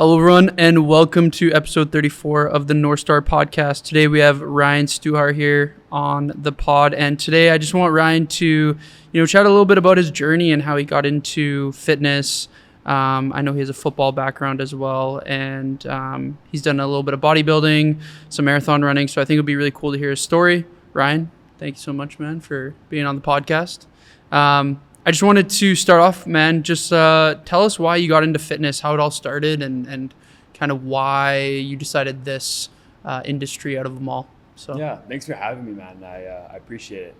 Hello, everyone, and welcome to episode 34 of the Northstar podcast. Today we have Ryan Sztuhar here on the pod, and today I just want Ryan to, chat a little bit about his journey and how he got into fitness. I know he has a football background as well, and he's done a little bit of bodybuilding, some marathon running, so I think it'll be really cool to hear his story. Ryan, thank you so much, man, for being on the podcast. I just wanted to start off, man, just tell us why you got into fitness, how it all started, and kind of why you decided this industry out of them all. So yeah, thanks for having me, man. I appreciate it.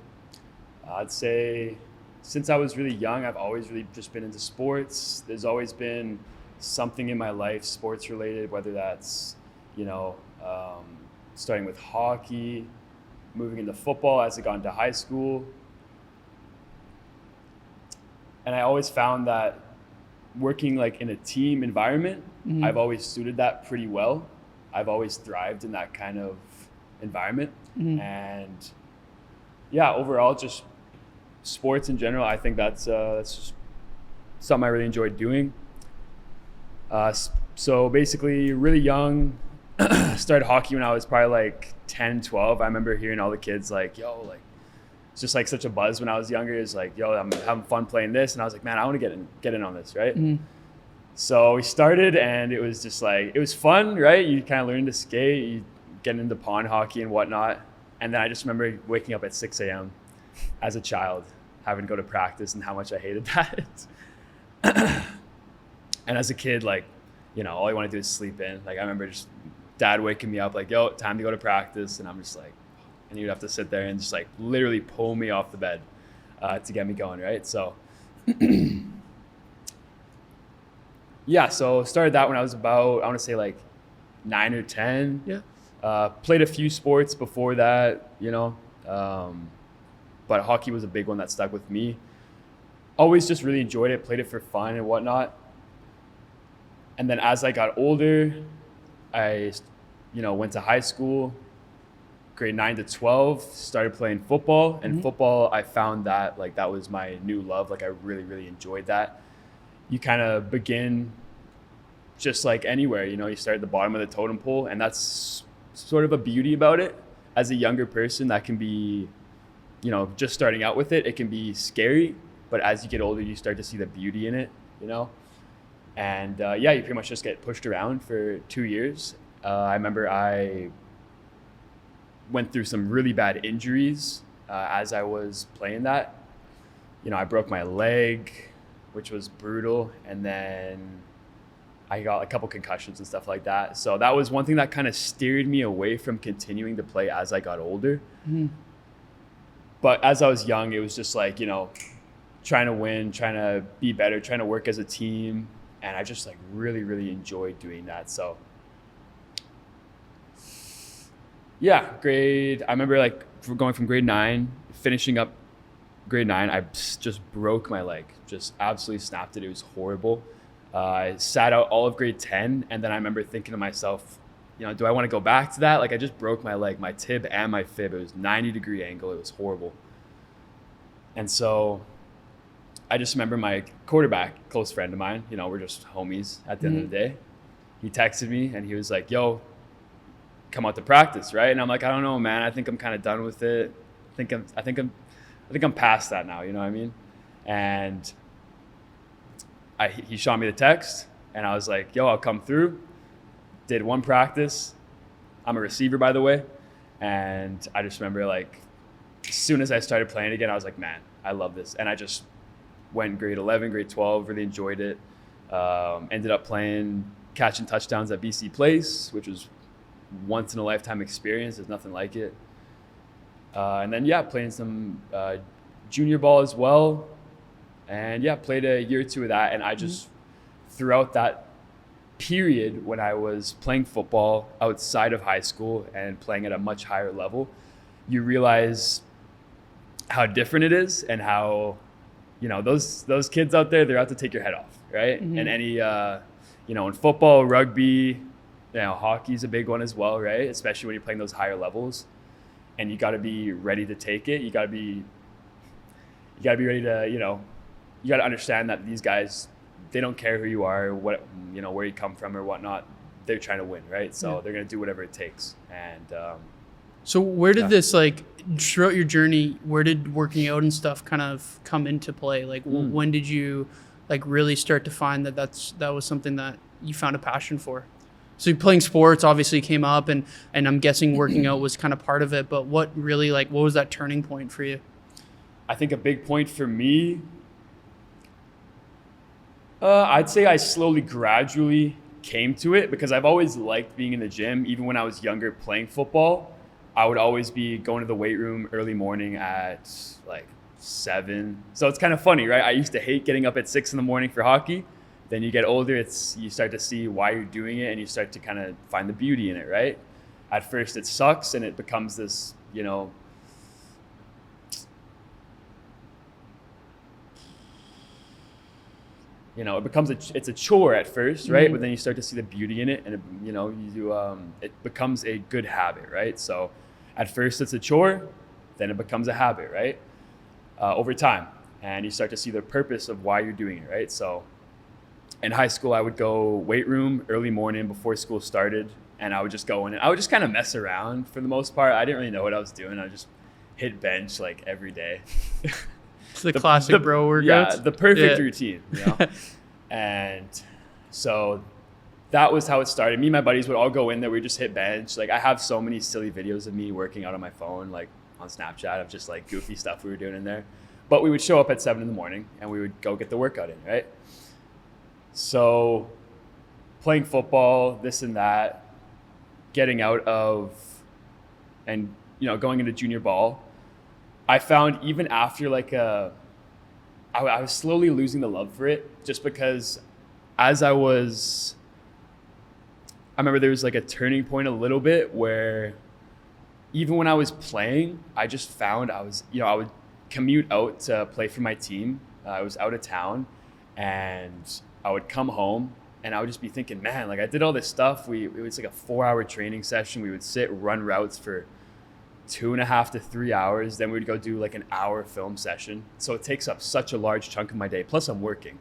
I'd say since I was really young, I've always really just been into sports. There's always been something in my life sports related, whether that's, starting with hockey, moving into football as I got into high school. And I always found that working like in a team environment, I've always suited that pretty well. I've always thrived in that kind of environment. And yeah, overall, just sports in general, I think that's just something I really enjoyed doing. So basically really young, started hockey when I was probably like 10, 12. I remember hearing all the kids like, it's just like such a buzz when I was younger. It's like, I'm having fun playing this. And I was like, man, I want to get in on this, right? So we started and it was just like, it was fun, right? You kind of learn to skate, you get into pond hockey and whatnot. And then I just remember waking up at 6 a.m. as a child, having to go to practice and how much I hated that. And as a kid, all you want to do is sleep in. Like I remember just dad waking me up like, time to go to practice. And I'm just like, and you'd have to sit there and just like literally pull me off the bed to get me going, right? So yeah, so started that when I was about, I want to say like 9 or 10. Yeah. Played a few sports before that, but hockey was a big one that stuck with me. Always just really enjoyed it, played it for fun and whatnot. And then as I got older, I, went to high school, grade 9 to 12, started playing football. And football, I found that that was my new love. I really, really enjoyed that. You kind of begin just like anywhere, you start at the bottom of the totem pole, and that's sort of a beauty about it. As a younger person, that can be, just starting out with it, it can be scary, but as you get older, you start to see the beauty in it, And you pretty much just get pushed around for 2 years. I remember I went through some really bad injuries as I was playing that. I broke my leg, which was brutal. And then I got a couple concussions and stuff like that. So that was one thing that kind of steered me away from continuing to play as I got older. But as I was young, it was just like, trying to win, trying to be better, trying to work as a team. And I just really, really enjoyed doing that. So yeah, I remember going from grade 9, finishing up grade 9, I just broke my leg, just absolutely snapped it. It was horrible. I sat out all of grade 10, and then I remember thinking to myself, do I want to go back to that? I just broke my leg, my tib and my fib. It was 90-degree angle. It was horrible. And so I just remember my quarterback, close friend of mine, we're just homies at the end of the day. He texted me and he was like, come out to practice, right? And I'm like, I don't know, man. I think I'm kind of done with it. I think I'm past that now. You know what I mean? And he shot me the text, and I was like, I'll come through. Did one practice. I'm a receiver, by the way. And I just remember as soon as I started playing again, I was like, man, I love this. And I just went grade 11, grade 12, really enjoyed it. Ended up catching touchdowns at BC Place, which was once in a lifetime experience. There's nothing like it. And then playing some junior ball as well, and played a year or two of that. And I just throughout that period when I was playing football outside of high school and playing at a much higher level, you realize how different it is, and how those kids out there, they're out to take your head off, right? And any in football, rugby, hockey's a big one as well, right? Especially when you're playing those higher levels, and you got to be ready to take it. You got to be ready to, you got to understand that these guys they don't care who you are, what, you know, where you come from or whatnot. They're trying to win, right? So they're going to do whatever it takes. And so where did this, like, throughout your journey, where did working out and stuff kind of come into play? Like, when did you, like, really start to find that that was something that you found a passion for? So playing sports obviously came up, and I'm guessing working out was kind of part of it. But what really, like, what was that turning point for you? I think a big point for me, I'd say I slowly, gradually came to it, because I've always liked being in the gym. Even when I was younger playing football, I would always be going to the weight room early morning at like 7. So it's kind of funny, right? I used to hate getting up at 6 in the morning for hockey. Then you get older, you start to see why you're doing it, and you start to kind of find the beauty in it, right? At first it sucks, and it becomes this, you know, it's a chore at first, right? But then you start to see the beauty in it, and it becomes a good habit, right? So at first it's a chore, then it becomes a habit, right? Over time, and you start to see the purpose of why you're doing it, right? So in high school, I would go weight room early morning before school started, and I would just go in and I would just kind of mess around for the most part. I didn't really know what I was doing. I would just hit bench like every day. It's the classic bro workouts. Yeah, the perfect routine, you know? And so that was how it started. Me and my buddies would all go in there. We just hit bench. Like, I have so many silly videos of me working out on my phone, like on Snapchat, of just like goofy stuff we were doing in there. But we would show up at 7 in the morning and we would go get the workout in, right? So playing football, this and that, getting out of, and, you know, going into junior ball, I found even after like I was slowly losing the love for it, just because I remember there was like a turning point a little bit where even when I was playing, I just found I would commute out to play for my team. I was out of town, and I would come home and I would just be thinking, man, like, I did all this stuff. It was like a 4-hour training session. We would sit, run routes for 2.5 to 3 hours. Then we would go do like an hour film session. So it takes up such a large chunk of my day. Plus I'm working,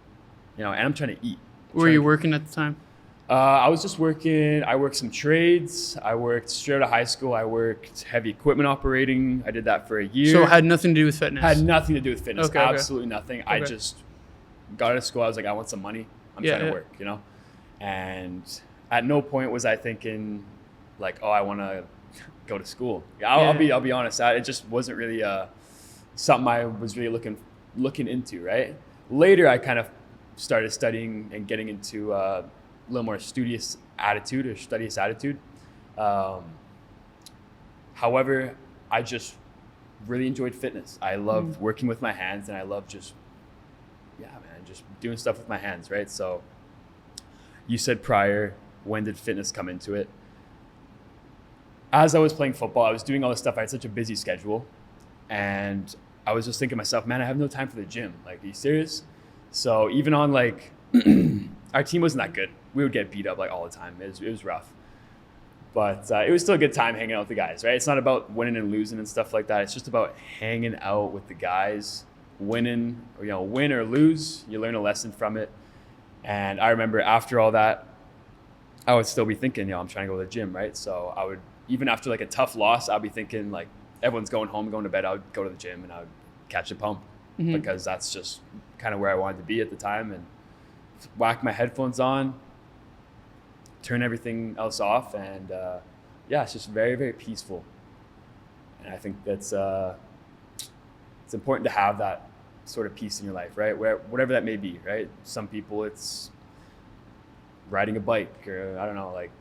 you know, and I'm trying to eat. Where were you working at the time? I was just working. I worked some trades. I worked straight out of high school. I worked heavy equipment operating. I did that for a year. So it had nothing to do with fitness? Had nothing to do with fitness. Okay, Absolutely nothing. Okay. I just got out of school. I was like, I want some money. I'm trying to work, you know? And at no point was I thinking like, oh, I want to go to school. I'll be honest. It just wasn't really something I was really looking into, right? Later, I kind of started studying and getting into a little more studious attitude. However, I just really enjoyed fitness. I loved working with my hands, and I love just doing stuff with my hands, right? So you said prior, when did fitness come into it? As I was playing football, I was doing all this stuff. I had such a busy schedule, and I was just thinking to myself, man, I have no time for the gym. Like, are you serious? So even on like, our team wasn't that good. We would get beat up like all the time. It was rough. But it was still a good time hanging out with the guys, right? It's not about winning and losing and stuff like that. It's just about hanging out with the guys, winning, or, you know, win or lose, you learn a lesson from it. And I remember after all that, I would still be thinking, you know, I'm trying to go to the gym, right? So I would, even after like a tough loss, I'd be thinking like, everyone's going home, going to bed, I would go to the gym and I would catch a pump, because that's just kind of where I wanted to be at the time, and whack my headphones on, turn everything else off, and it's just very, very peaceful. And I think that's it's important to have that sort of peace in your life, right? Whatever that may be, right? Some people it's riding a bike, or I don't know, like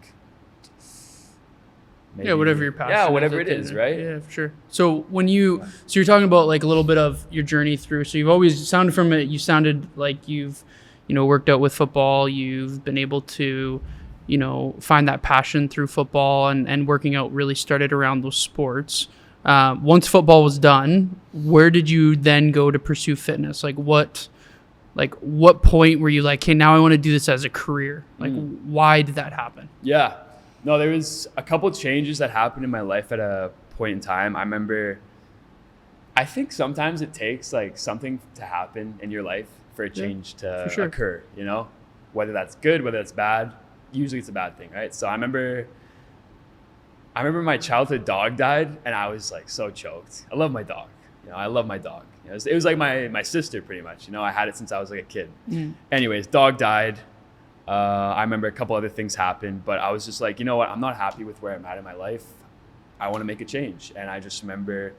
maybe, whatever your passion. Yeah, whatever it is, right? Yeah, for sure. So when so you're talking about like a little bit of your journey through. So you've always sounded from it. You sounded like you've, worked out with football. You've been able to, find that passion through football, and working out really started around those sports. Once football was done, where did you then go to pursue fitness? Like what point were you like, hey, now I want to do this as a career? Like, why did that happen? Yeah. No, there was a couple changes that happened in my life at a point in time. I remember, I think sometimes it takes like something to happen in your life for a change to sure. occur, you know, whether that's good, whether that's bad. Usually it's a bad thing, right? So I remember my childhood dog died, and I was like so choked. I love my dog. You know, I love my dog. You know, it was like my sister pretty much. You know, I had it since I was like a kid. Anyways, dog died. I remember a couple other things happened, but I was just like, you know what? I'm not happy with where I'm at in my life. I want to make a change. And I just remember,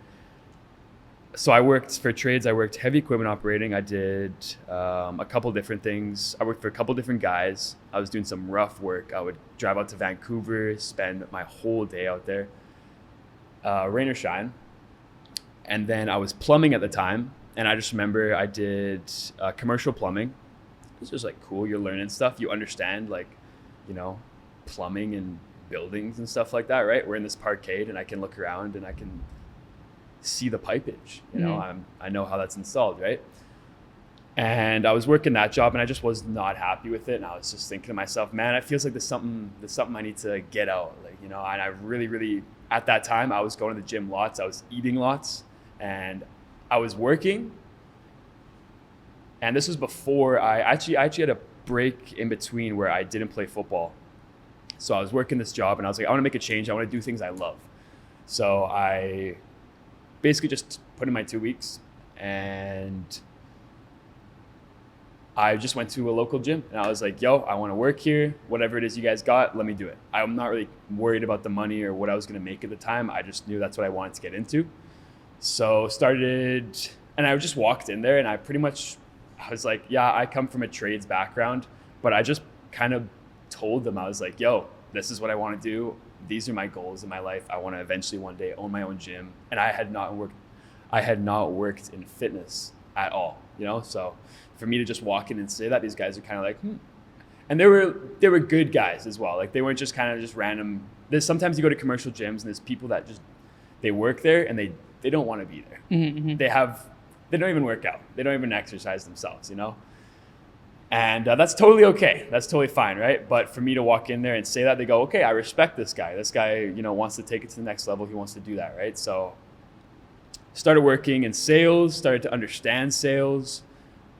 so I worked for trades. I worked heavy equipment operating. I did a couple different things. I worked for a couple different guys. I was doing some rough work. I would drive out to Vancouver, spend my whole day out there, rain or shine. And then I was plumbing at the time. And I just remember I did commercial plumbing. It's just like cool. You're learning stuff. You understand like, you know, plumbing and buildings and stuff like that, right? We're in this parkade and I can look around and I can see the pipage, you know, I know how that's installed, right? And I was working that job and I just was not happy with it. And I was just thinking to myself, man, it feels like there's something I need to get out. Like, you know, and I really, at that time I was going to the gym lots. I was eating lots and I was working. And this was before I actually had a break in between where I didn't play football. So I was working this job and I was like, I want to make a change. I want to do things I love. So I basically just put in my 2 weeks and I just went to a local gym and I was like, yo, I want to work here. Whatever it is you guys got, let me do it. I'm not really worried about the money or what I was going to make at the time. I just knew that's what I wanted to get into. So started, and I just walked in there and I was like, yeah, I come from a trades background, but I just kind of told them, I was like, yo, this is what I want to do. These are my goals in my life. I want to eventually one day own my own gym. And I had not worked in fitness at all, you know? So for me to just walk in and say that, these guys are kind of like, And they were good guys as well. Like they weren't just kind of just random. Sometimes you go to commercial gyms and there's people that just, they work there and they don't want to be there. They don't even work out. They don't even exercise themselves, you know? And that's totally okay. That's totally fine, right? But for me to walk in there and say that, they go, okay, I respect this guy. This guy, you know, wants to take it to the next level. He wants to do that, right? So started working in sales, started to understand sales.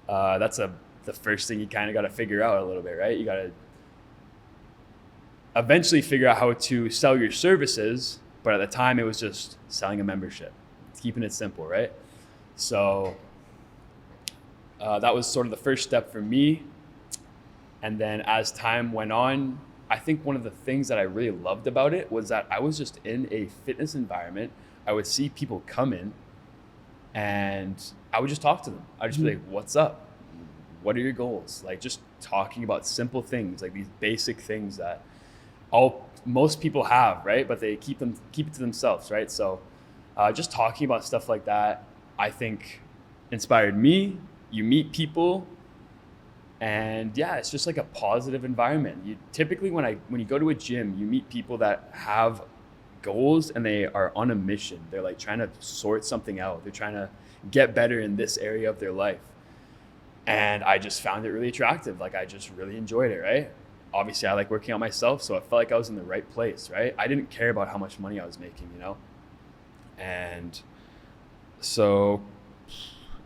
That's the first thing you kind of got to figure out a little bit, right? You got to eventually figure out how to sell your services. But at the time, it was just selling a membership, keeping it simple, right? So that was sort of the first step for me. And then as time went on, I think one of the things that I really loved about it was that I was just in a fitness environment. I would see people come in and I would just talk to them. I'd just be like, what's up? What are your goals? Like just talking about simple things, like these basic things that most people have, right? But they keep it to themselves, right? So just talking about stuff like that, I think inspired me. You meet people and yeah, it's just like a positive environment. You typically, when you go to a gym, you meet people that have goals and they are on a mission. They're like trying to sort something out. They're trying to get better in this area of their life. And I just found it really attractive. Like I just really enjoyed it, right? Obviously I like working out myself, so I felt like I was in the right place, right? I didn't care about how much money I was making, you know? And so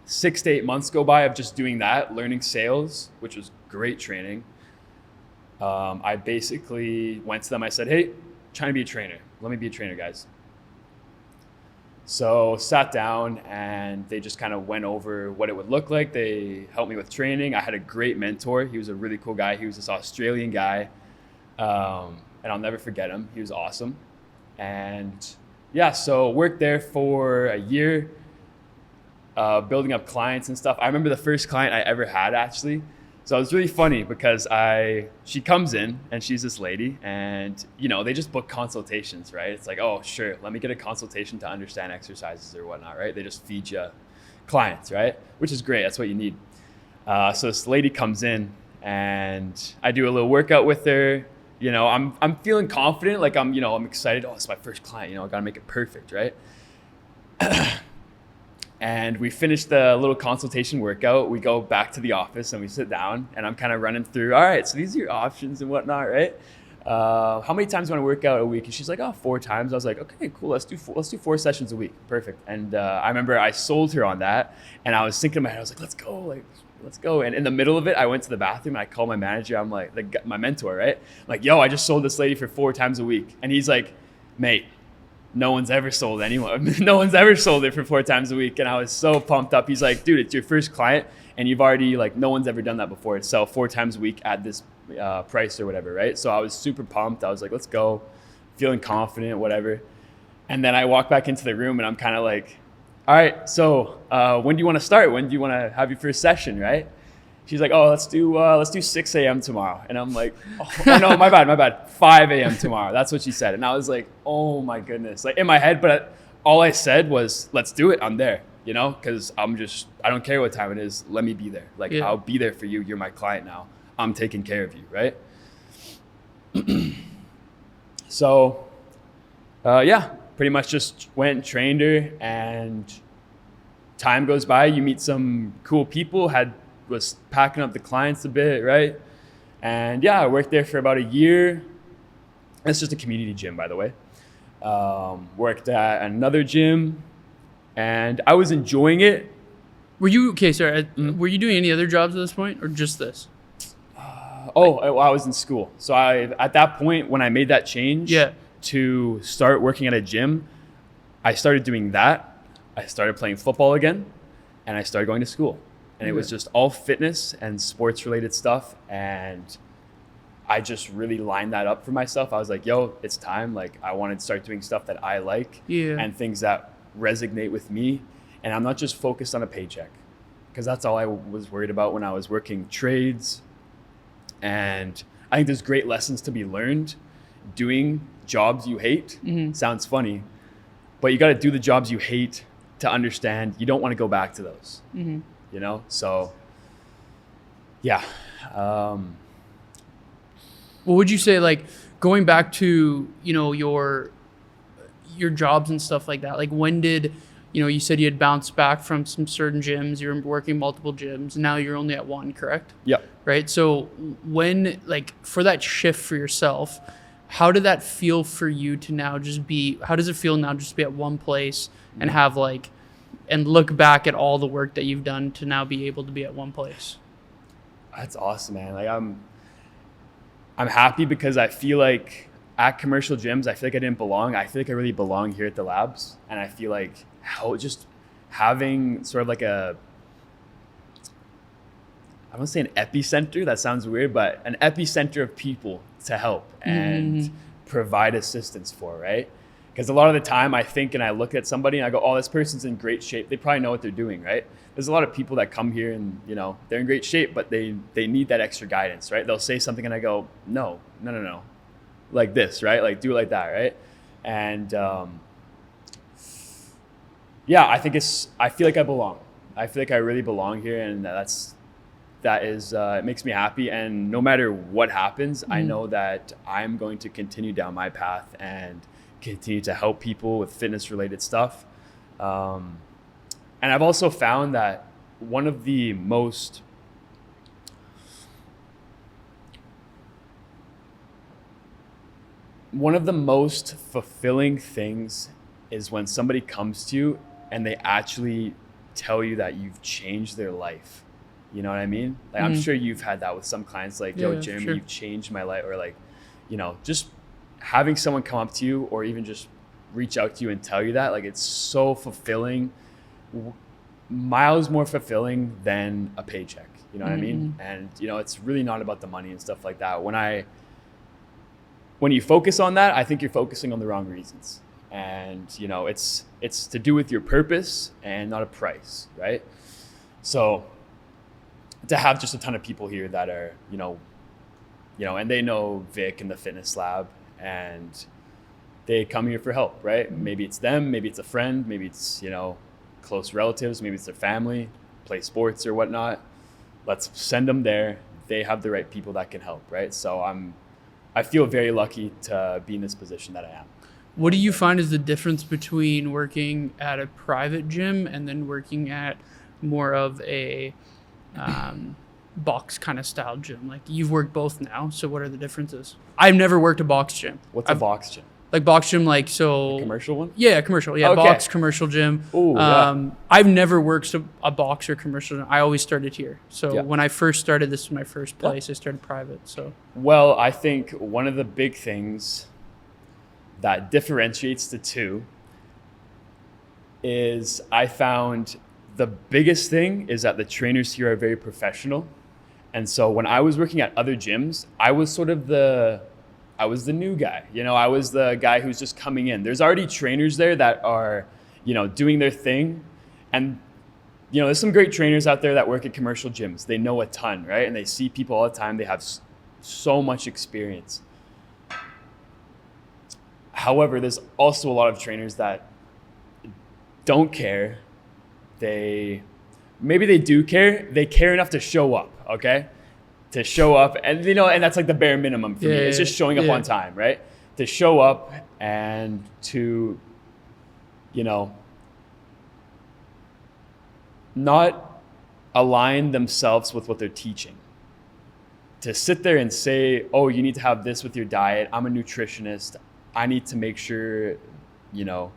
6 to 8 months go by of just doing that, learning sales, which was great training. I basically went to them. I said, hey, trying to be a trainer. Let me be a trainer, guys. So sat down and they just kind of went over what it would look like. They helped me with training. I had a great mentor. He was a really cool guy. He was this Australian guy. And I'll never forget him. He was awesome. And yeah, so worked there for a year. Building up clients and stuff. I remember the first client I ever had actually. So it was really funny because she comes in and she's this lady and, you know, they just book consultations, right? It's like, oh, sure, let me get a consultation to understand exercises or whatnot, right? They just feed you clients, right? Which is great. That's what you need. So this lady comes in and I do a little workout with her. You know, I'm feeling confident. Like I'm excited. Oh, it's my first client. You know, I got to make it perfect, right? And we finished the little consultation workout. We go back to the office and we sit down and I'm kind of running through, all right, so these are your options and whatnot, right? How many times do you want to work out a week? And she's like, 4 times. I was like, okay, cool. Let's do 4 sessions a week. Perfect. And I remember I sold her on that and I was thinking in my head, I was like, let's go. Like, let's go. And in the middle of it, I went to the bathroom and I called my manager. I'm like, my mentor, right? I'm like, yo, I just sold this lady for 4 times a week. And he's like, mate, no one's ever sold anyone. No one's ever sold it for 4 times a week. And I was so pumped up. He's like, dude, it's your first client and you've already, like, no one's ever done that before. It's sell 4 times a week at this price or whatever, right? So I was super pumped. I was like, let's go, feeling confident, whatever. And then I walk back into the room and I'm kind of like, all right, so when do you want to start? When do you want to have your first session, right? She's like, oh, let's do 6 a.m. tomorrow. And I'm like, oh no, my bad. 5 a.m. tomorrow. That's what she said. And I was like, oh my goodness. Like in my head, but all I said was, let's do it. I'm there, you know, because I don't care what time it is. Let me be there. Like, I'll be there for you. You're my client now. I'm taking care of you, right? So, pretty much just went and trained her, and time goes by. You meet some cool people, was packing up the clients a bit, right? And I worked there for about a year. It's just a community gym, by the way. Worked at another gym, and I was enjoying it. Were you Were you doing any other jobs at this point, or just this? I was in school. So at that point, when I made that change to start working at a gym, I started doing that. I started playing football again, and I started going to school. And it was just all fitness and sports related stuff. And I just really lined that up for myself. I was like, yo, it's time. Like, I wanted to start doing stuff that I like and things that resonate with me. And I'm not just focused on a paycheck, because that's all I was worried about when I was working trades. And I think there's great lessons to be learned doing jobs you hate. Sounds funny, but you got to do the jobs you hate to understand you don't want to go back to those. You know, so what would you say, like, going back to, you know, your jobs and stuff like that? Like, when did, you know, you said you had bounced back from some certain gyms, you're working multiple gyms, now you're only at one, correct? Yep. Right. So when, like, for that shift for yourself, how did that feel for you to now how does it feel now just to be at one place and have, like, and look back at all the work that you've done to now be able to be at one place? That's awesome, man. Like, I'm happy because I feel like at commercial gyms, I feel like I didn't belong. I feel like I really belong here at the labs. And I feel like just having sort of like I don't want to say an epicenter, that sounds weird, but an epicenter of people to help and provide assistance for, right? Because a lot of the time I think and I look at somebody and I go, oh, this person's in great shape. They probably know what they're doing, right? There's a lot of people that come here and, you know, they're in great shape, but they need that extra guidance, right? They'll say something and I go, no. Like this, right? Like, do it like that, right? And I feel like I belong. I feel like I really belong here, and that is it makes me happy. And no matter what happens, I know that I'm going to continue down my path and continue to help people with fitness related stuff. And I've also found that one of the most fulfilling things is when somebody comes to you and they actually tell you that you've changed their life. You know what I mean? Like, I'm sure you've had that with some clients, like, yo, Jeremy, you've changed my life. Or, like, you know, just having someone come up to you or even just reach out to you and tell you that, like, it's so fulfilling, miles more fulfilling than a paycheck. You know what I mean? And, you know, it's really not about the money and stuff like that. When you focus on that, I think you're focusing on the wrong reasons. And, you know, it's to do with your purpose and not a price, right? So to have just a ton of people here that are, you know, and they know Vic and the fitness lab, and they come here for help, right? Maybe it's them, maybe it's a friend, maybe it's, you know, close relatives, maybe it's their family, play sports or whatnot. Let's send them there. They have the right people that can help, right? So I feel very lucky to be in this position that I am. What do you find is the difference between working at a private gym and then working at more of a box kind of style gym? Like, you've worked both now, so what are the differences? I've never worked a box gym. What's a box gym? Like box gym, like so. Commercial one? Yeah, commercial. Yeah, Okay. box commercial gym. Ooh, yeah. I've never worked a box or commercial gym. I always started here. So Yeah. when I first started, this was my first place. I started private. So Well, I think one of the big things that differentiates the two is I found the biggest thing is that the trainers here are very professional. And so when I was working at other gyms, I was the new guy. You know, I was the guy who's just coming in. There's already trainers there that are, you know, doing their thing. And, you know, there's some great trainers out there that work at commercial gyms. They know a ton, right? And they see people all the time. They have so much experience. However, there's also a lot of trainers that don't care. Maybe they do care. They care enough to show up, okay? To show up, and you know, and that's like the bare minimum for me. It's just showing up on time, right? To show up and to, you know, not align themselves with what they're teaching. To sit there and say, oh, you need to have this with your diet. I'm a nutritionist. I need to make sure, you know,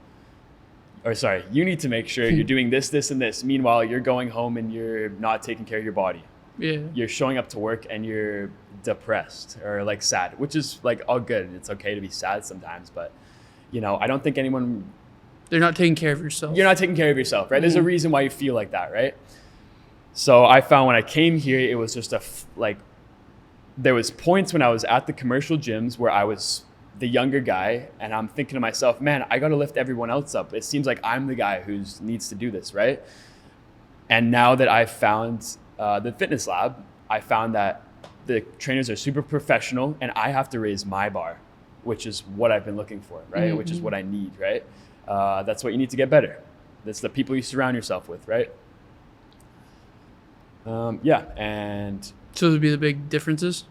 you need to make sure you're doing this, this, and this. Meanwhile, you're going home and you're not taking care of your body. yeah, You're showing up to work and you're depressed or like sad, which is like all good. It's okay to be sad sometimes, but you know, I don't think they're not taking care of yourself. you're not taking care of yourself, right? There's a reason why you feel like that, right? So I found when I came here, it was just there was points when I was at the commercial gyms where I was the younger guy and I'm thinking to myself, man, I got to lift everyone else up. It seems like I'm the guy who needs to do this, right? And now that I've found the fitness lab, I found that the trainers are super professional and I have to raise my bar, which is what I've been looking for, right? Mm-hmm. Which is what I need, right? That's what you need to get better. That's the people you surround yourself with, right? And So those would be the big differences.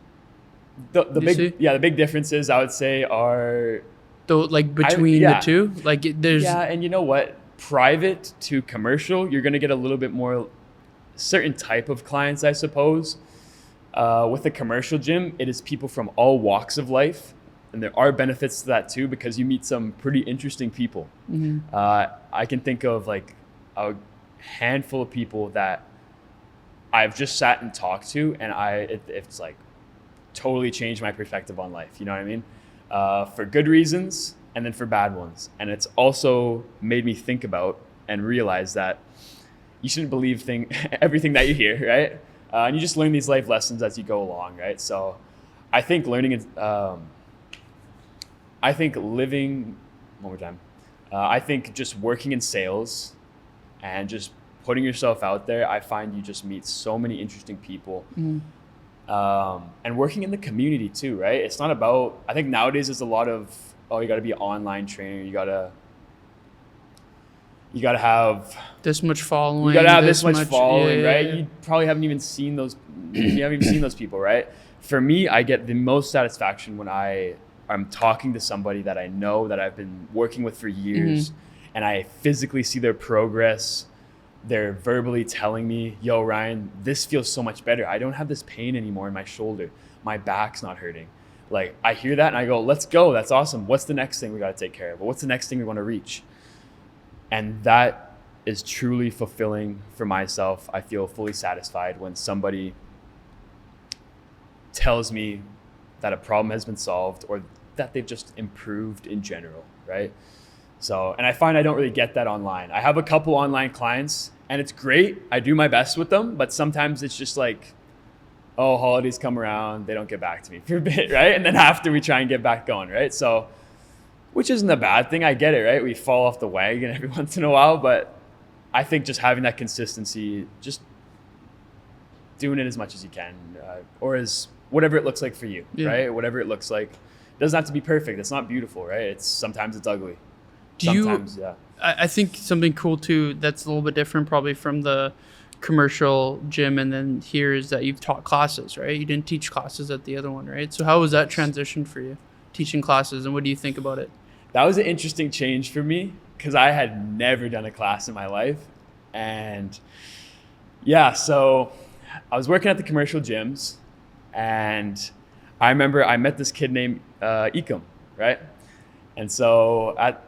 the big differences I would say are Though, like between the two, like there's and you know what? Private to commercial, you're gonna get a little bit more certain type of clients, I suppose. With a commercial gym, it is people from all walks of life, and there are benefits to that too because you meet some pretty interesting people. Mm-hmm. I can think of like a handful of people that I've just sat and talked to, and it's like totally changed my perspective on life. You know what I mean? For good reasons and then for bad ones. And it's also made me think about and realize that you shouldn't believe everything that you hear, right? And you just learn these life lessons as you go along, right? So I think I think just working in sales and just putting yourself out there, I find you just meet so many interesting people. Mm. And working in the community too, right? It's not about, I think nowadays there's a lot of, you got to be an online trainer. You got to have this much following. You got to have this much following, right? Yeah. You probably haven't even seen those. You haven't even seen those people, right? For me, I get the most satisfaction when I'm talking to somebody that I know that I've been working with for years, and I physically see their progress. They're verbally telling me, yo, Ryan, this feels so much better. I don't have this pain anymore in my shoulder. My back's not hurting. Like, I hear that and I go, let's go. That's awesome. What's the next thing we got to take care of? What's the next thing we want to reach? And that is truly fulfilling for myself. I feel fully satisfied when somebody tells me that a problem has been solved or that they've just improved in general, right? So, and I find I don't really get that online. I have a couple online clients and it's great. I do my best with them, but sometimes it's just like, oh, holidays come around, they don't get back to me for a bit, right? And then after we try and get back going, right? So, which isn't a bad thing. I get it, right? We fall off the wagon every once in a while, but I think just having that consistency, just doing it as much as you can, or as whatever it looks like for you, right? Whatever it looks like. It doesn't have to be perfect. It's not beautiful, right? Sometimes it's ugly. I think something cool too that's a little bit different probably from the commercial gym and then here is that you've taught classes, right? You didn't teach classes at the other one, right? So how was that transition for you, teaching classes, and what do you think about it? That was an interesting change for me because I had never done a class in my life. And so I was working at the commercial gyms and I remember I met this kid named Ikem, right? And so at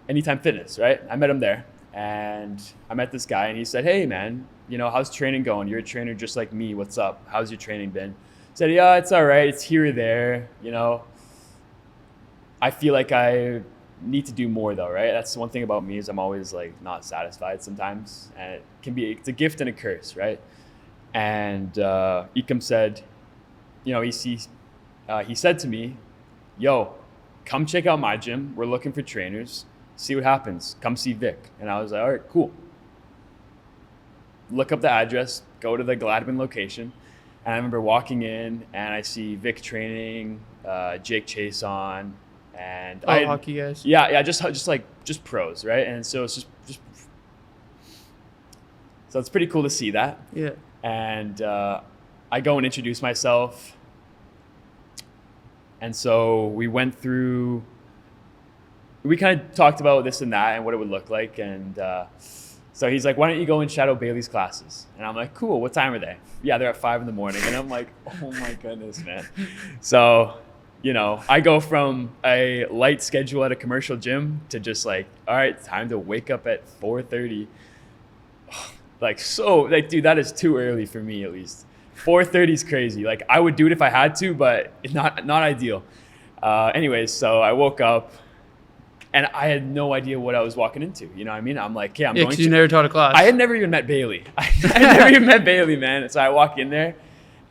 Anytime Fitness, right? I met him there, and I met this guy, and he said, "Hey, man, how's training going? You're a trainer just like me. What's up? How's your training been?" I said, "Yeah, it's all right. It's here or there. I feel like I need to do more though, right? That's one thing about me is I'm always like not satisfied sometimes, and it's a gift and a curse, right?" And Ecom said, he said to me, "Yo, come check out my gym. We're looking for trainers. See what happens. Come see Vic." And I was like, "All right, cool." Look up the address, go to the Gladwin location. And I remember walking in and I see Vic training, Jake Chase on, and hockey guys. Yeah, just pros, right? And so it's just so it's pretty cool to see that. Yeah. And I go and introduce myself. And so we kind of talked about this and that and what it would look like. And so he's like, "Why don't you go and shadow Bailey's classes?" And I'm like, "Cool, what time are they?" "Yeah, they're at 5 a.m. And I'm like, oh my goodness, man. So, I go from a light schedule at a commercial gym to just like, all right, time to wake up at 4:30. Dude, that is too early for me, at least. 4:30 is crazy. Like, I would do it if I had to, but it's not ideal. Anyways, so I woke up and I had no idea what I was walking into. You know what I mean? I'm like, "Okay, I'm going to." Because you never taught a class. I had never even met Bailey. I had never even met Bailey, man. So I walk in there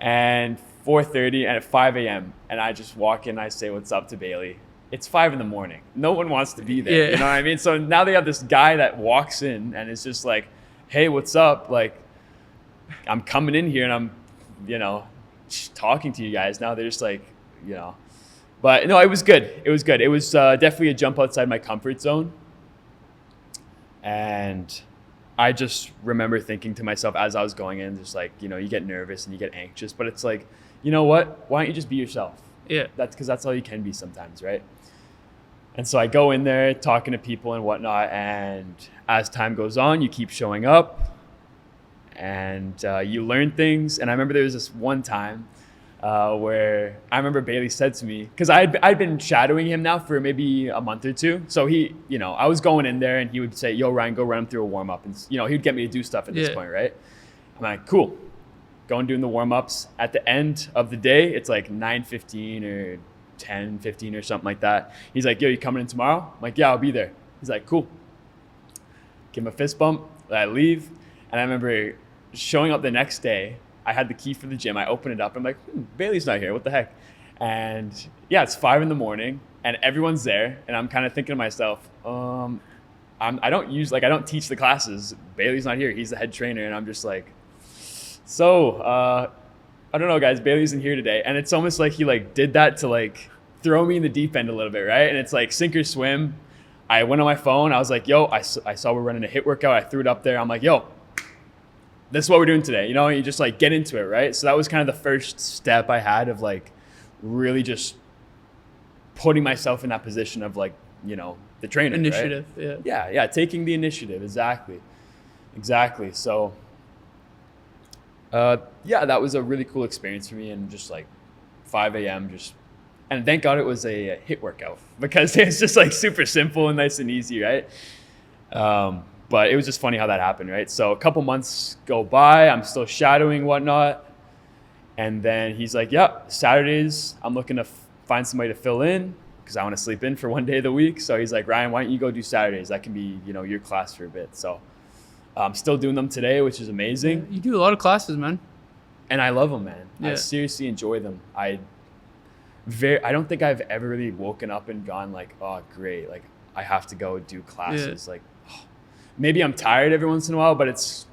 and 4:30 and at 5 a.m. and I just walk in and I say, "What's up?" to Bailey. It's 5 a.m. No one wants to be there. Yeah. You know what I mean? So now they have this guy that walks in and is just like, "Hey, what's up?" Like, I'm coming in here and I'm, talking to you guys. Now they're just like, But no, it was good. It was good. It was definitely a jump outside my comfort zone. And I just remember thinking to myself as I was going in, just like, you get nervous and you get anxious, but it's like, you know what? Why don't you just be yourself? Yeah. That's all you can be sometimes, right? And so I go in there talking to people and whatnot. And as time goes on, you keep showing up and you learn things. And I remember there was this one time where I remember Bailey said to me, because I'd been shadowing him now for maybe a month or two. So he, I was going in there and he would say, "Yo, Ryan, go run through a warm up." And, he would get me to do stuff at this point, right? I'm like, cool. Going doing the warm ups. At the end of the day, it's like 9:15 or 10:15 or something like that. He's like, "Yo, you coming in tomorrow?" I'm like, "Yeah, I'll be there." He's like, "Cool." Give him a fist bump. I leave. And I remember showing up the next day. I had the key for the gym. I open it up. I'm like, Bailey's not here. What the heck? And yeah, it's 5 a.m. and everyone's there. And I'm kind of thinking to myself, I don't teach the classes. Bailey's not here. He's the head trainer. And I'm just like, I don't know, guys. Bailey isn't here today. And it's almost like he did that to throw me in the deep end a little bit, right? And it's like sink or swim. I went on my phone. I was like, "Yo, I saw we're running a HIIT workout." I threw it up there. I'm like, "Yo, this is what we're doing today." You just get into it, right? So that was kind of the first step I had of really just putting myself in that position of the trainer. Initiative, right? Yeah, taking the initiative. Exactly. So that was a really cool experience for me, and just 5 a.m. and thank God it was a HIIT workout, because it's just super simple and nice and easy, right? But it was just funny how that happened, right? So a couple months go by, I'm still shadowing, whatnot. And then he's like, "Yep, Saturdays, I'm looking to find somebody to fill in because I want to sleep in for one day of the week." So he's like, "Ryan, why don't you go do Saturdays? That can be, your class for a bit." So I'm still doing them today, which is amazing. You do a lot of classes, man. And I love them, man. Yeah. I seriously enjoy them. I don't think I've ever really woken up and gone "Oh, great, I have to go do classes." Yeah. Maybe I'm tired every once in a while, but it's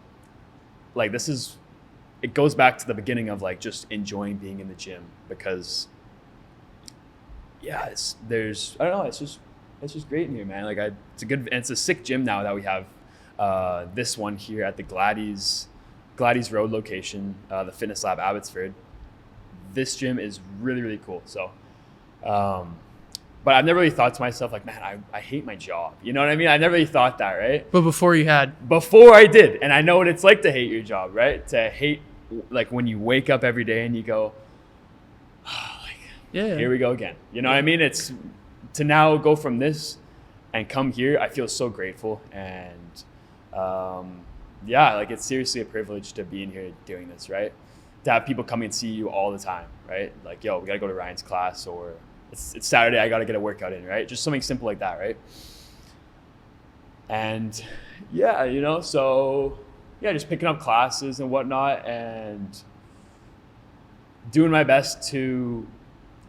it goes back to the beginning of just enjoying being in the gym, because it's just great in here, man. It's a sick gym now that we have this one here at the Gladys Road location, the Fitness Lab Abbotsford. This gym is really, really cool. So, but I've never really thought to myself man, I hate my job. You know what I mean? I never really thought that, right? But before I did. And I know what it's like to hate your job, right? To hate, when you wake up every day and you go, here we go again. You know what I mean? to now go from this and come here, I feel so grateful. And yeah, like it's seriously a privilege to be in here doing this, right? To have people come and see you all the time, right? Like, yo, we got to go to Ryan's class, or it's Saturday, I got to get a workout in, right? Just something simple like that, right? And yeah, you know, so yeah, just picking up classes and whatnot and doing my best to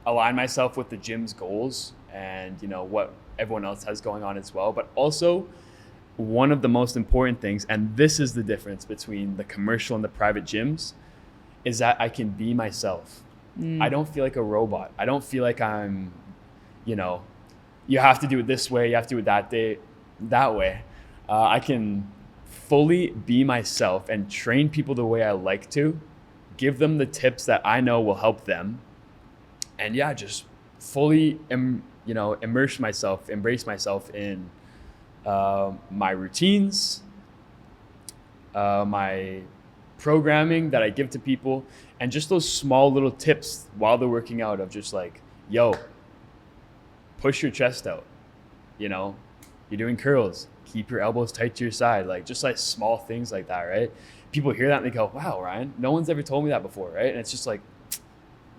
align myself with the gym's goals and, you know, what everyone else has going on as well. But also, one of the most important things, and this is the difference between the commercial and the private gyms, is that I can be myself. I don't feel like a robot. I don't feel like I'm, you know, you have to do it this way, you have to do it that way. I can fully be myself and train people the way I like to, give them the tips that I know will help them. And yeah, just fully, embrace myself in my routines, my programming that I give to people, and just those small little tips while they're working out of just like, yo, push your chest out, you know, you're doing curls, keep your elbows tight to your side, like just like small things like that, right? People hear that and they go, wow, Ryan, no one's ever told me that before, right? And it's just like,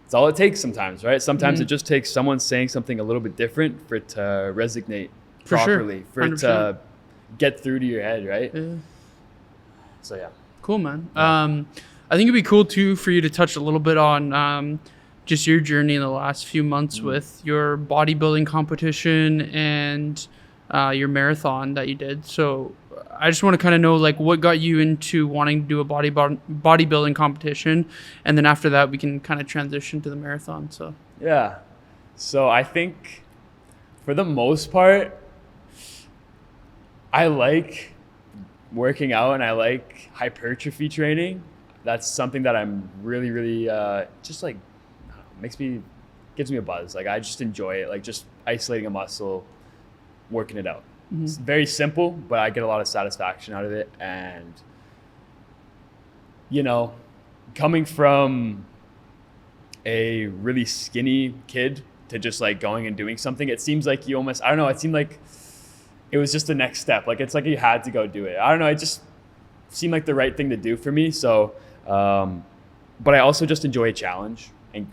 it's all it takes sometimes, right? Sometimes it just takes someone saying something a little bit different for it to resonate properly, for it to get through to your head, right? Yeah. So yeah. Cool, man. Yeah. I think it'd be cool too for you to touch a little bit on just your journey in the last few months with your bodybuilding competition and your marathon that you did. So I just want to kind of know, like, what got you into wanting to do a bodybuilding competition, and then after that we can kind of transition to the marathon. So yeah, so I think for the most part, I like working out and I like hypertrophy training. That's something that I'm really, really just like gives me a buzz. Like I just enjoy it, like just isolating a muscle, working it out. It's very simple, but I get a lot of satisfaction out of it. And, you know, coming from a really skinny kid to just like going and doing something, it seems like you almost, I don't know, it seemed like it was just the next step. Like it's like you had to go do it. I don't know, it just seemed like the right thing to do for me. So, but I also just enjoy a challenge and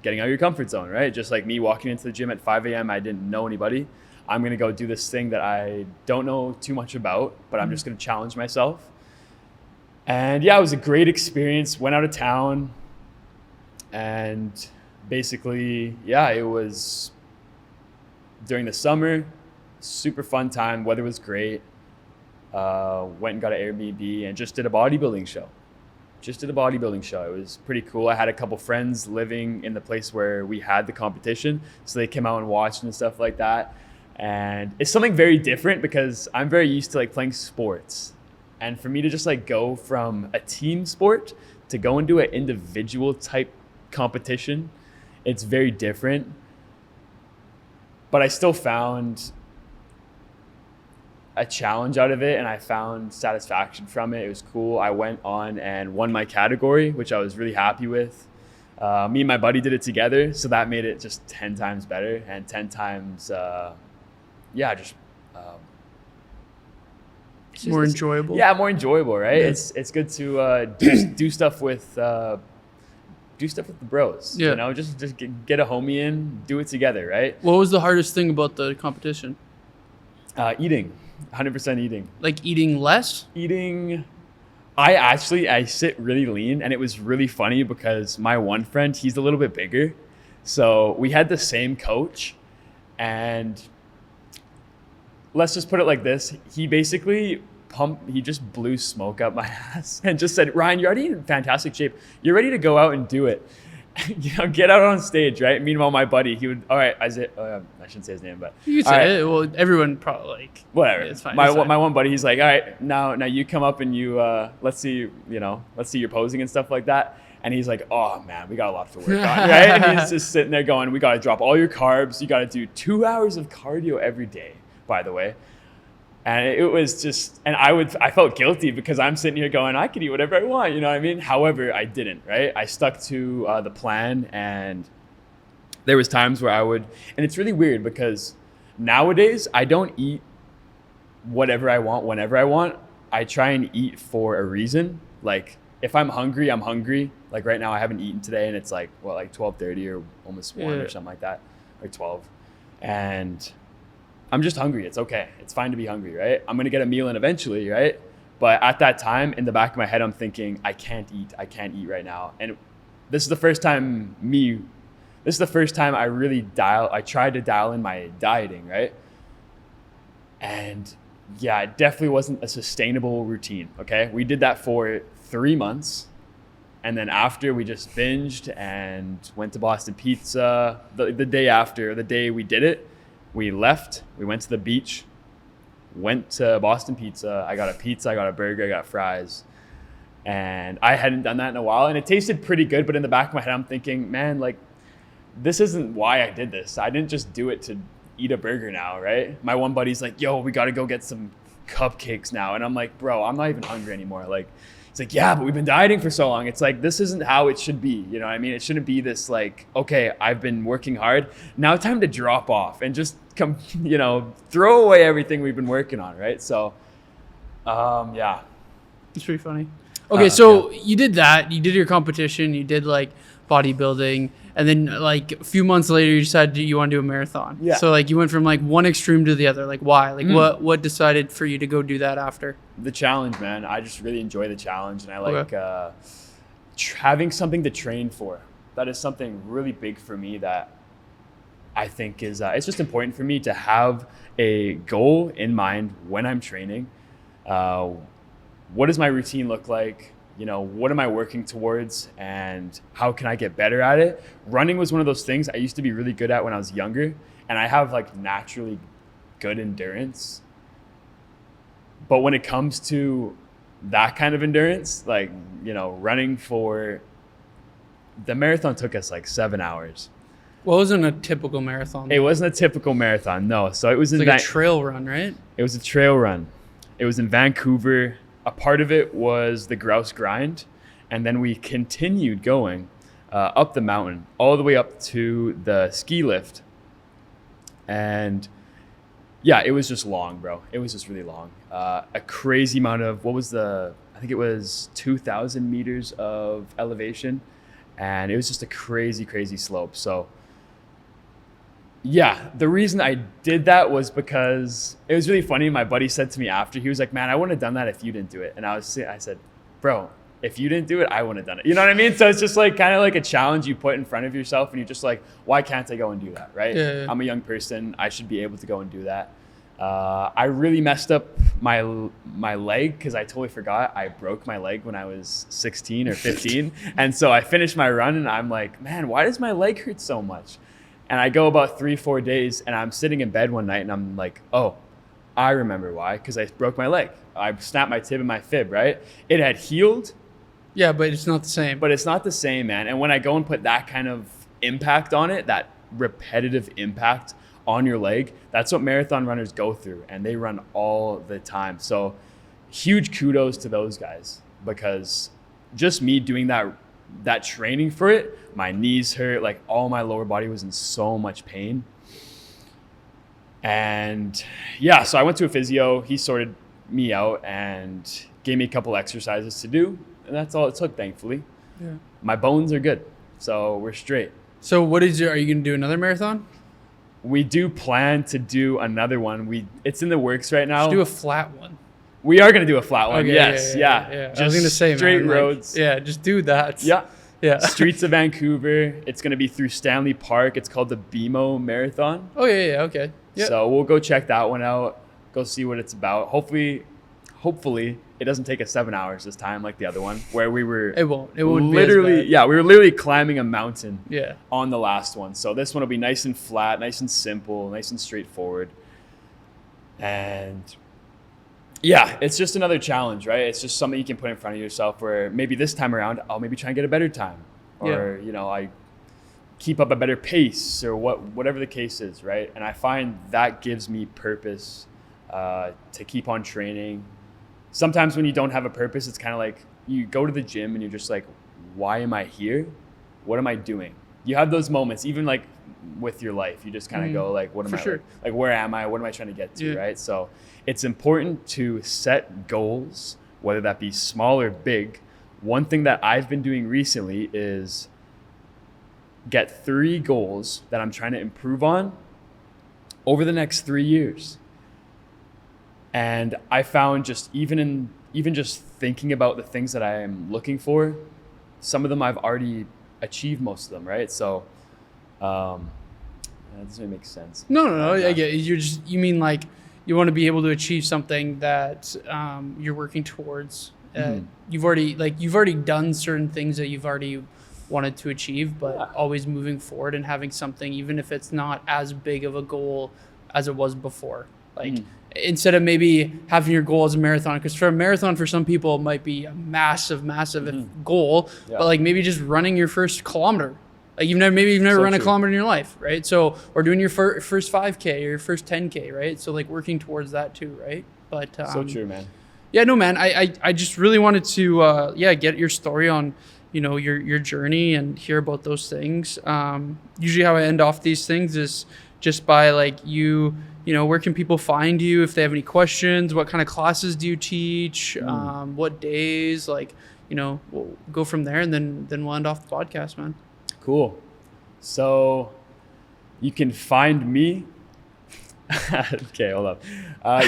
getting out of your comfort zone, right? Just like me walking into the gym at 5 a.m., I didn't know anybody. I'm going to go do this thing that I don't know too much about, but I'm just going to challenge myself. And yeah, it was a great experience. Went out of town and basically, yeah, it was during the summer, super fun time. Weather was great. Went and got an Airbnb and just did a bodybuilding show. It was pretty cool. I had a couple friends living in the place where we had the competition, so they came out and watched and stuff like that. And it's something very different because I'm very used to like playing sports. And for me to just like go from a team sport to go and do an individual type competition, it's very different. But I still found a challenge out of it and I found satisfaction from it. It was cool. I went on and won my category, which I was really happy with. Me and my buddy did it together, so that made it just 10 times better and 10 times more enjoyable. Yeah, more enjoyable, right? Yeah. It's good to do stuff with the bros. Yeah. You know, just get a homie in, do it together, right? What was the hardest thing about the competition? Eating. 100% eating. Like eating less? Eating. I sit really lean, and it was really funny because my one friend, he's a little bit bigger. So we had the same coach, and let's just put it like this. He basically he just blew smoke up my ass and just said, Ryan, you're already in fantastic shape. You're ready to go out and do it. You know, get out on stage, right? Meanwhile, my buddy, he would, all right, I shouldn't say his name, but you can say it. Well, everyone probably like whatever. It's fine. My one buddy, he's like, all right, now you come up and you let's see your posing and stuff like that. And he's like, oh man, we got a lot to work on, right? And he's just sitting there going, we got to drop all your carbs. You got to do 2 hours of cardio every day, by the way. And it was just, and I felt guilty because I'm sitting here going, I can eat whatever I want, you know what I mean? However, I didn't, right? I stuck to the plan, and there was times where I would, and it's really weird because nowadays I don't eat whatever I want whenever I want. I try and eat for a reason. Like if I'm hungry, I'm hungry. Like right now I haven't eaten today and it's like, well, like 12:30 or almost 1 or something like that, or 12. And I'm just hungry. It's okay. It's fine to be hungry, right? I'm going to get a meal in eventually, right? But at that time, in the back of my head, I'm thinking, I can't eat right now. And this is the first time I tried to dial in my dieting, right? And yeah, it definitely wasn't a sustainable routine, okay? We did that for 3 months. And then after, we just binged and went to Boston Pizza. The day we did it, we left, we went to the beach, went to Boston Pizza. I got a pizza, I got a burger, I got fries. And I hadn't done that in a while. And it tasted pretty good, but in the back of my head, I'm thinking, man, like, this isn't why I did this. I didn't just do it to eat a burger now, right? My one buddy's like, yo, we got to go get some cupcakes now. And I'm like, bro, I'm not even hungry anymore. Like, it's like, yeah, but we've been dieting for so long. It's like, this isn't how it should be. You know what I mean? It shouldn't be this like, okay, I've been working hard. Now time to drop off and just come, throw away everything we've been working on, right? So, yeah. It's pretty funny. Okay, so you did that. You did your competition. You did like bodybuilding. And then like a few months later, you decided you want to do a marathon. Yeah. So like you went from like one extreme to the other. Like why? Like what decided for you to go do that after? The challenge, man. I just really enjoy the challenge. And I like having something to train for. That is something really big for me that I think is, it's just important for me to have a goal in mind when I'm training. What does my routine look like? What am I working towards and how can I get better at it? Running was one of those things I used to be really good at when I was younger, and I have like naturally good endurance. But when it comes to that kind of endurance, like, running for the marathon took us like 7 hours. Well, it wasn't a typical marathon. It wasn't a typical marathon, no. So it was like a trail run, right? It was a trail run. It was in Vancouver. A part of it was the grouse grind, and then we continued going up the mountain all the way up to the ski lift. And yeah, it was just long, bro. It was just really long. A crazy amount of, I think it was 2,000 meters of elevation, and it was just a crazy, crazy slope. So yeah, the reason I did that was because it was really funny. My buddy said to me after, he was like, man, I wouldn't have done that if you didn't do it. And I said, bro, if you didn't do it, I wouldn't have done it. You know what I mean? So it's just like kind of like a challenge you put in front of yourself, and you're just like, why can't I go and do that, right? Yeah. I'm a young person. I should be able to go and do that. I really messed up my leg because I totally forgot I broke my leg when I was 16 or 15. And so I finished my run and I'm like, man, why does my leg hurt so much? And I go about 3-4 days and I'm sitting in bed one night and I'm like, oh, I remember why, because I broke my leg. I snapped my tib and my fib, right? It had healed. Yeah, but it's not the same. But it's not the same, man. And when I go and put that kind of impact on it, that repetitive impact on your leg, that's what marathon runners go through, and they run all the time. So huge kudos to those guys, because just me doing that training for it, my knees hurt, like all my lower body was in so much pain. And yeah, so I went to a physio. He sorted me out and gave me a couple exercises to do, and that's all it took, thankfully. Yeah. My bones are good, so we're straight. So are you going to do another marathon? We do plan to do another one. It's in the works right now. Let's do a flat one. We are going to do a flat one. Okay, yes. Yeah. Just I was going to say, straight man, roads. Like, just do that. Yeah. Yeah. Streets of Vancouver. It's going to be through Stanley Park. It's called the BMO Marathon. Oh, yeah. Okay. Yep. So we'll go check that one out. Go see what it's about. Hopefully it doesn't take us 7 hours this time like the other one, where we were. It won't literally, be as bad. Yeah, we were literally climbing a mountain. Yeah. On the last one. So this one will be nice and flat, nice and simple, nice and straightforward. And yeah, it's just another challenge, right? It's just something you can put in front of yourself, where maybe this time around I'll maybe try and get a better time, or I keep up a better pace, or whatever the case is, right? And I find that gives me purpose to keep on training. Sometimes when you don't have a purpose, it's kind of like you go to the gym and you're just like, why am I here? What am I doing? You have those moments, even like with your life. You just kind of go like, what am For I, sure. like, where am I? What am I trying to get to, Yeah. right? So it's important to set goals, whether that be small or big. One thing that I've been doing recently is get 3 goals that I'm trying to improve on over the next 3 years. And I found just even just thinking about the things that I am looking for, some of them I've already achieved most of them, right? So that doesn't make sense. No. I get it. You mean like you want to be able to achieve something that you're working towards. You've already done certain things that you've already wanted to achieve, but always moving forward and having something, even if it's not as big of a goal as it was before. Like instead of maybe having your goal as a marathon, because for a marathon, for some people, it might be a massive goal, but like maybe just running your first kilometer. Like you've never run a kilometer in your life, right? So, or doing your first 5K or your first 10K, right? So like working towards that too, right? But so true, man. Yeah, no, man. I just really wanted to get your story on, your journey and hear about those things. Usually how I end off these things is just by like where can people find you if they have any questions? What kind of classes do you teach? What days? Like, we'll go from there and then we'll end off the podcast, man. Cool. So you can find me. Okay, hold up.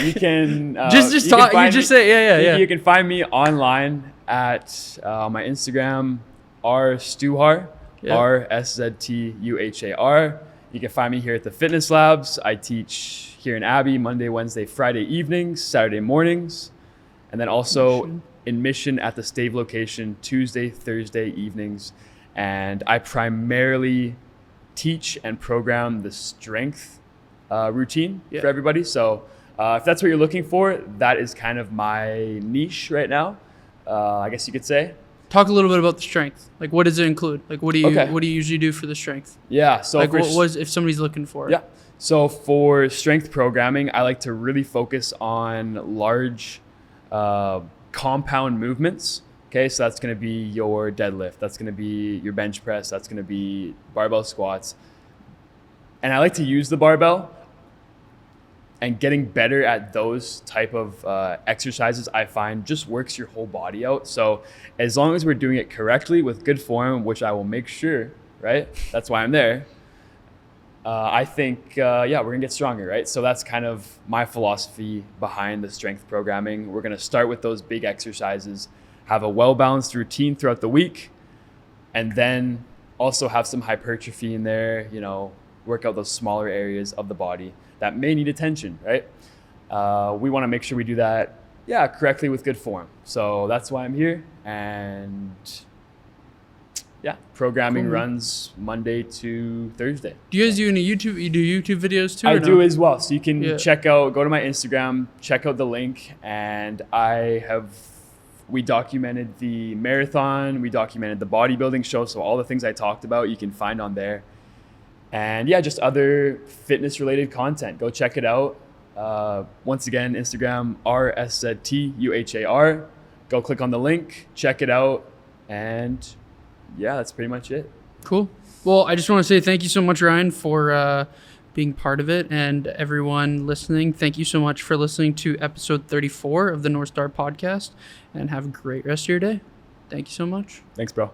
You can just talk. You just say yeah. You can find me online at my Instagram Sztuhar, RSZTUHAR. You can find me here at the Fitness Labs. I teach here in Abbey Monday, Wednesday, Friday evenings, Saturday mornings, and then also in Mission at the Stave location Tuesday, Thursday evenings. And I primarily teach and program the strength routine for everybody. So if that's what you're looking for, that is kind of my niche right now, I guess you could say. Talk a little bit about the strength. Like, what does it include? Like, what do you usually do for the strength? Yeah. So like, what was if somebody's looking for it? Yeah. So for strength programming, I like to really focus on large compound movements. Okay, so that's going to be your deadlift. That's going to be your bench press. That's going to be barbell squats. And I like to use the barbell, and getting better at those type of exercises, I find just works your whole body out. So as long as we're doing it correctly with good form, which I will make sure, right? That's why I'm there. I think, we're going to get stronger, right? So that's kind of my philosophy behind the strength programming. We're going to start with those big exercises, have a well-balanced routine throughout the week, and then also have some hypertrophy in there, work out those smaller areas of the body that may need attention, right? We want to make sure we do that, correctly with good form. So that's why I'm here. And programming runs Monday to Thursday. Do you guys do any YouTube? You do YouTube videos too? I do as well. So you can go to my Instagram, check out the link, and we documented the marathon, we documented the bodybuilding show. So all the things I talked about, you can find on there. And just other fitness related content. Go check it out. Once again, Instagram, RSZTUHAR. Go click on the link, check it out. And that's pretty much it. Cool. Well, I just want to say thank you so much, Ryan, for being part of it. And everyone listening, thank you so much for listening to episode 34 of the Northstar podcast. And have a great rest of your day. Thank you so much. Thanks, bro.